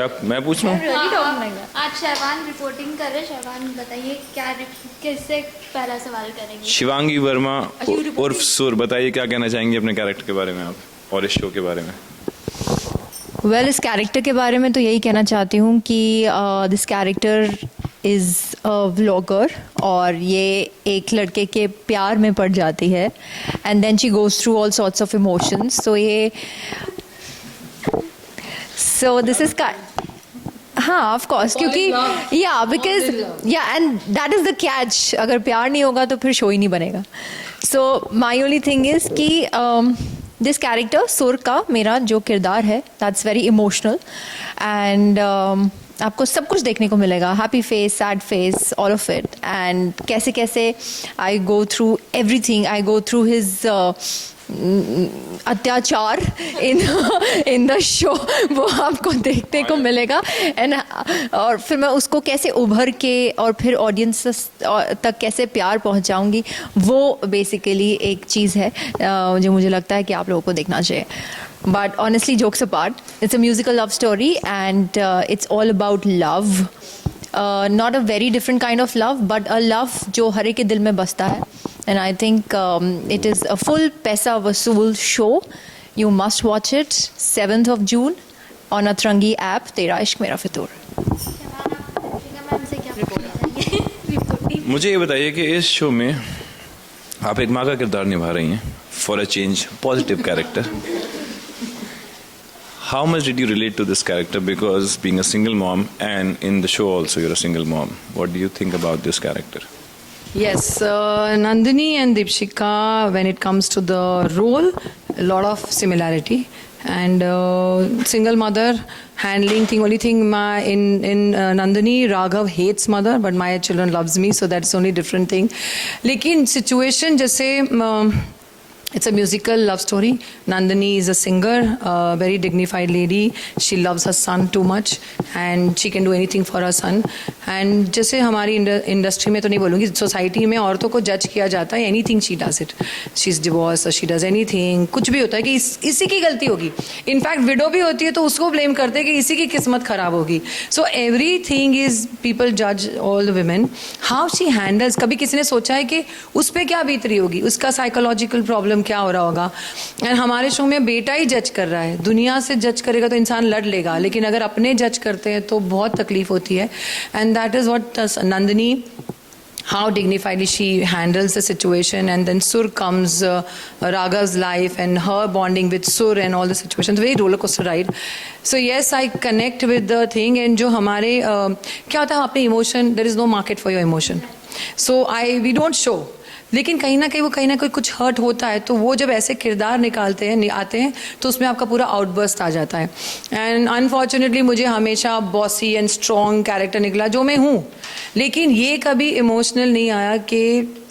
क्या मैं पूछ रहा हूँ? आज शहवान रिपोर्टिंग कर रहे। शहवान बताइए क्या किससे पहला सवाल करेंगे? शिवांगी वर्मा उर्फ सुर, बताइए क्या कहना चाहेंगे अपने कैरेक्टर के बारे में आप और इस शो के बारे में? वेल, इस कैरेक्टर के बारे में तो यही कहना चाहती हूँ कि this character is a vlogger और ये एक लड़के के प्यार में पड़ जाती है and then she goes through all sorts of emotions. So this is हाँ ऑफ कोर्स, क्योंकि या बिकॉज या and that is the catch. अगर प्यार नहीं होगा तो फिर शो ही नहीं बनेगा. सो माई ओनली थिंग इज़ कि दिस कैरेक्टर सुर का मेरा जो किरदार है दैट्स वेरी इमोशनल एंड आपको सब कुछ देखने को मिलेगा. Happy face, sad face, all of it. And कैसे कैसे आई गो थ्रू एवरीथिंग. आई गो थ्रू हिज अत्याचार इन द शो. वो आपको देखने को मिलेगा एंड और फिर मैं उसको कैसे उभर के और फिर ऑडियंस तक कैसे प्यार पहुंचाऊंगी, वो बेसिकली एक चीज़ है जो मुझे लगता है कि आप लोगों को देखना चाहिए. But honestly, jokes apart, it's a musical love story and it's all about love. Not a very different kind of love, but a love जो हर एक के दिल में बसता है. And I think it is a full पैसा वसूल show. You must watch it 7th of June on Atrangi app. तेरा इश्क मेरा फितूर. मुझे ये बताइए कि इस शो में आप एक माँ का किरदार निभा रही हैं, for a change, positive character. How much did you relate to this character? Because being a single mom and in the show also you're a single mom. What do you think about this character? Yes, Nandini and Deepshika, when it comes to the role, a lot of similarity. And single mother handling thing, only thing in Nandini, Raghav hates mother, but my children loves me, so that's only different thing. लेकिन situation जैसे it's a musical love story. Nandini is a singer, a very dignified lady. She loves her son too much and she can do anything for her son. And जैसे हमारी industry में तो नहीं बोलूँगी, society में औरतों को जज किया जाता है. Anything she does it. She is divorce, she does anything. कुछ भी होता है कि इसी की गलती होगी. इनफैक्ट विडो भी होती है तो उसको ब्लेम करते हैं कि इसी की किस्मत खराब होगी. So everything is people जज all the women. How she handles, कभी किसी ने सोचा है कि उस पर क्या बीत रही होगी, उसका साइकोलॉजिकल प्रॉब्लम क्या हो रहा होगा. एंड हमारे शो में बेटा ही जज कर रहा है. दुनिया से जज करेगा तो इंसान लड़ लेगा, लेकिन अगर अपने जज करते हैं तो बहुत तकलीफ होती है. And that is what Nandini, how dignifiedly she handles the situation. And then Sur comes, Raghav's life and her bonding with Sur and all the situations, very roller coaster ride. So yes, I connect with the thing. And जो हमारे क्या होता है, अपने emotion, there is no market for your emotion, so we don't show. लेकिन कहीं ना कहीं कुछ हर्ट होता है, तो वो जब ऐसे किरदार निकालते हैं आते हैं तो उसमें आपका पूरा आउटबर्स्ट आ जाता है. एंड अनफॉर्चुनेटली मुझे हमेशा बॉसी एंड स्ट्रॉन्ग कैरेक्टर निकला, जो मैं हूँ. लेकिन ये कभी इमोशनल नहीं आया कि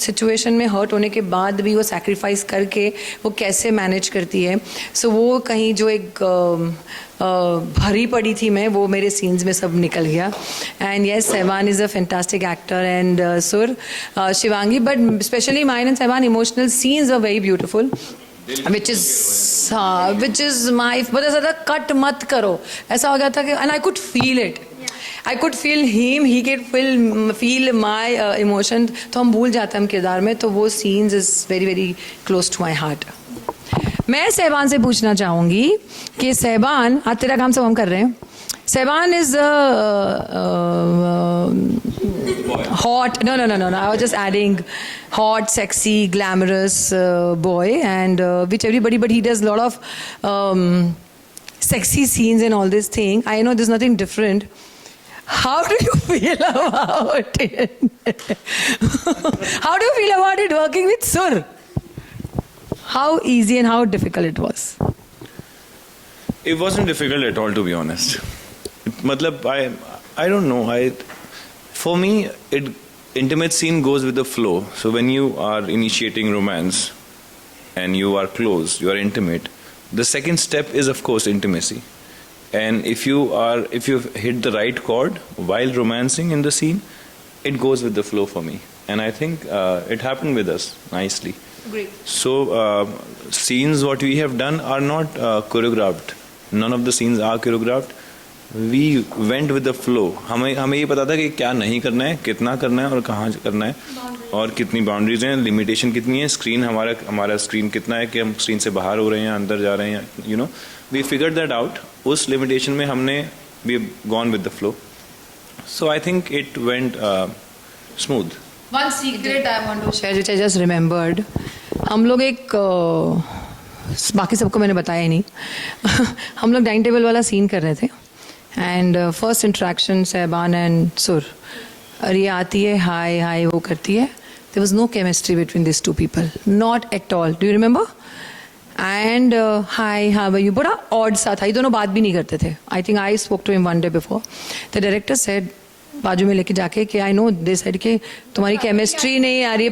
सिचुएशन में हर्ट होने के बाद भी वो सैक्रिफाइस करके वो कैसे मैनेज करती है. सो वो कहीं जो एक भरी पड़ी थी मैं, वो मेरे सीन्स में सब निकल गया. And yes, Sehwan is a fantastic actor and Sur, Shivangi, but specially mine and Sehwan emotional scenes are very beautiful, which is my, बहुत ज़्यादा कट मत करो ऐसा हो गया था कि, and I could feel it. I could feel him, he could feel my emotion. तो हम भूल जाते हैं हम किरदार में, तो वो scenes is very very close to my heart. मैं सहवान से पूछना चाहूँगी कि सहवान, आज तेरा काम सब हम कर रहे हैं. सहवान is hot, no, I was just adding hot, sexy, glamorous boy, and which everybody, but he does a lot of sexy scenes and all this thing. I know there's nothing different. How do you feel about it? How do you feel about it working with Sur? How easy and how difficult it was? It wasn't difficult at all, to be honest. मतलब I don't know. For me, intimate scene goes with the flow. So when you are initiating romance and you are close, you are intimate, the second step is of course intimacy. And if you've hit the right chord while romancing in the scene, it goes with the flow for me. And I think it happened with us nicely. Great. So scenes what we have done are not choreographed. None of the scenes are choreographed. We went with the flow. हमें ये पता था कि क्या नहीं करना है, कितना करना है और कहाँ करना है और कितनी बाउंड्रीज हैं, लिमिटेशन कितनी है, स्क्रीन हमारा स्क्रीन कितना है कि हम स्क्रीन से बाहर हो रहे हैं, अंदर जा रहे हैं, you know. We figured that out. उस लिमिटेशन में हमने we gone with the flow. So I think it went smooth. One secret I want to share, which I just remembered. हम लोग एक बाकी सबको मैंने बताया ही नहीं. हम लोग डाइनिंग टेबल वाला सीन कर रहे थे एंड फर्स्ट इंट्रैक्शन सहबान एंड सुर. और ये आती है हाय हाय वो करती है. There was no chemistry between this two people, not at all. Do you remember? And hi how are you, बड़ा ऑड सा था. ये दोनों बात भी नहीं करते थे. I think I spoke to him one day before. The director said बाजू में लेके जाके कि आई नो दे सेड कि तुम्हारी केमिस्ट्री नहीं आ रही है.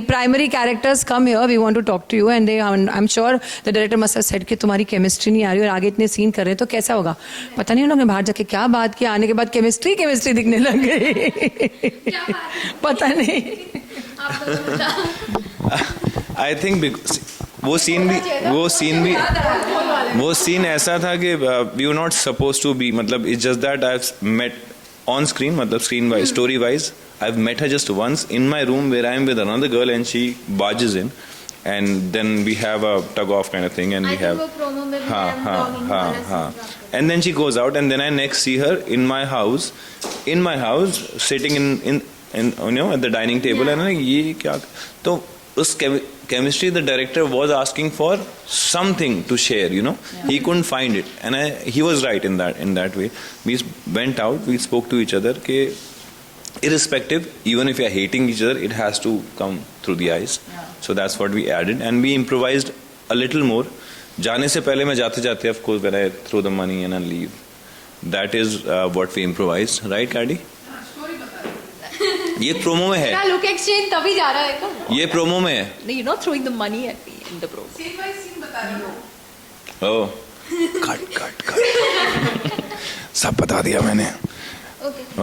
Primary characters come here, we want to talk to you. And they I am sure the director must have said कि तुम्हारी केमिस्ट्री नहीं आ रही और आगे इतने सीन कर रहे हैं तो कैसा होगा. पता नहीं उन्होंने बाहर जाके क्या बात किया, आने के बाद केमिस्ट्री दिखने लग गई. पता नहीं. आई थिंक वो सीन ऐसा था कि we were not suppose to be, मतलब it's just that I have met on screen, मतलब screen wise, story wise, I've met her just once in my room where I'm with another girl and she barges in and then we have a tug off kind of thing and we have promo में भी I'm talking वाला scene था. and then she goes out and then I next see her in my house sitting in you know at the dining table and I'm like ये क्या. तो उस chemistry the director was asking for something to share, you know. He couldn't find it and he was right in that way. We went out, we spoke to each other कि irrespective, even if we are hating each other, it has to come through the eyes. So that's what we added and we improvised a little more. जाने से पहले मैं जाते of course when I throw the money and I leave, that is what we improvised, right Caddy? ये promo में है. Look exchange तभी जा रहा है क्या? ये प्रोमो में है. You know throwing the money at me in the promo. Scene by scene बता रही हूं. ओह कट सब बता दिया मैंने.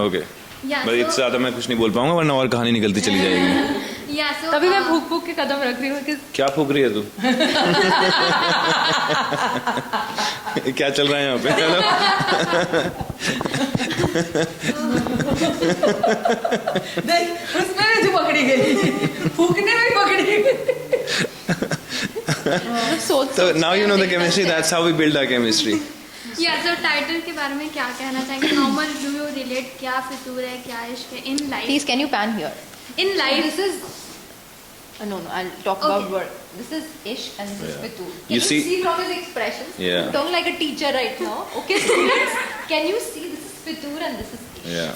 ओके Yeah, बस इससे ज्यादा मैं कुछ नहीं बोल पाऊंगा वरना और कहानी निकलती चली जाएगी. Yeah, so तभी मैं भूख के कदम रख रही हूँ कि क्या फूक रही है तू? क्या चल रहा है यहाँ पे? उसमें भी तू पकड़ी गई, फूकने में पकड़ी गई. So now you know the chemistry. That's how we build our chemistry. Yeah, so title के बारे में क्या कहना चाहेंगे? How much do you relate? क्या फितूर है, क्या इश्क है in life? Please can you pan here. In life, This is no, I'll talk about word. This is Ishq and this is Fitur. Can You you see- see from his expressions? Yeah. I'm talking like a teacher right now. Okay, students, can you see this is Fitur and this is Ishq? Yeah.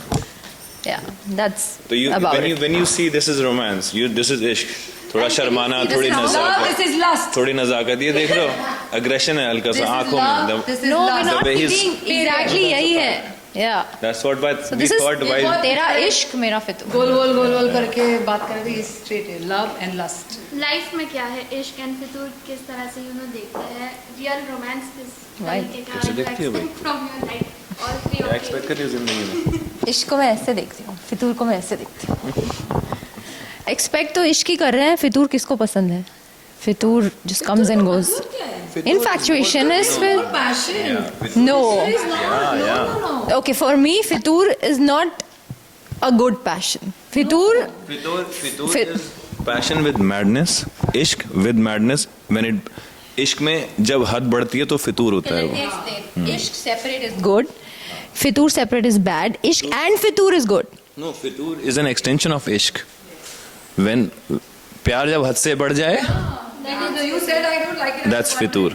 Yeah, that's So you about when it. you when you see this is romance, this is ishq. थोड़ा शर्माना, थोड़ी Love, this Nazakat, is lust. थोड़ी नजाकत. ये देख लो, aggression है हल्का सा आंखों में. This is No, we're lust. not way he's- kidding. Exactly यही है. Yeah. That's what So we this is thought while तेरा इश्क मेरा फितूर. गोल करके बात कर रही है. स्ट्रेट है. Love and lust. लाइफ में क्या है इश्क एंड फितूर किस तरह से देखते हैं रियल रोमांस किस Right. तरीके का कैसे देखती हो भाई? फ्रॉम योर लाइफ और फ्री क्या एक्सपेक्ट कर रही हो जिंदगी में? इश्क को मैं ऐसे देखती हूँ, फितूर को मैं ऐसे देखती हूँ. एक्सपेक्ट तो इश्क ही कर रहे हैं, फितूर किसको पसंद है? फितूर just comes and goes. Infatuation is with Passion. no. Yeah. Okay, for me, fitur is not a good passion. Fitur, Fitur Fi- is passion with madness. इश्क with madness. When it इश्क में जब हद बढ़ती है तो फितूर होता है वो. ishq separate is good. Fitur separate is bad. Ishq and fitur is good. No, fitur is an extension of इश्क. When प्यार जब हद से बढ़ जाए, You said I don't like it. that's फितूर.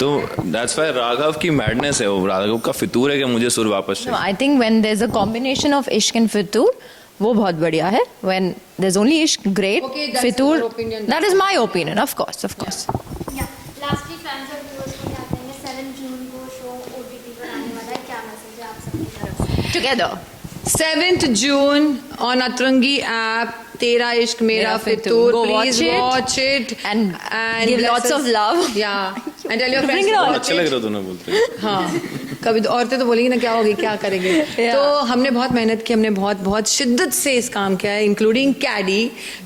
तो that's why राघव की madness है वो. राघव का फितूर है कि मुझे सुर वापस No, चाहिए. I think when there's a combination of ishq and fitur, वो बहुत बढ़िया है. When there's only ishq, great. Okay, that's fitur, your opinion. that is my opinion, of course, of course. या लास्टली फैंस और viewers को क्या कहेंगे 7 जून को शो ओटीटी पर आने वाला है क्या मैसेज है आप सबकी तरफ से Together. 7th June on Atrangi app. Tera Ishq Mera Mera Fitur. Fitur. Go Please watch it. watch it And give bless lots us. of love. Yeah. And tell your Bring friends it to on. watch अच्छा लग it. रहा दोनों बोलते हैं. हाँ कभी औरतें तो बोलेंगी ना क्या होगी क्या करेंगे. तो हमने बहुत मेहनत की, हमने बहुत बहुत शिद्दत से इस काम किया है इंक्लूडिंग कैडी.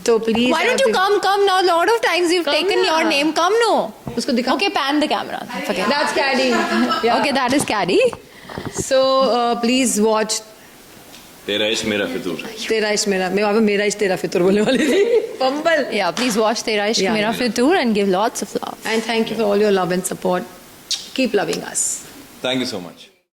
तो please Why don't you come now? A lot of times you've Come taken na. your name. Come no. उसको दिखा. Okay, pan the camera. Forget. That's Caddy. Yeah. Okay, that is Caddy. So please watch तेरा इश्क मेरा फितूर. तेरा इश्क मेरा, मैं वहाँ पे मेरा इश्क तेरा फितूर बोलने वाली थी. Fumble. Yeah, please watch Tera Ishq Yeah. Mera Fitoor and give lots of love. And thank you for all your love and support. Keep loving us. Thank you so much.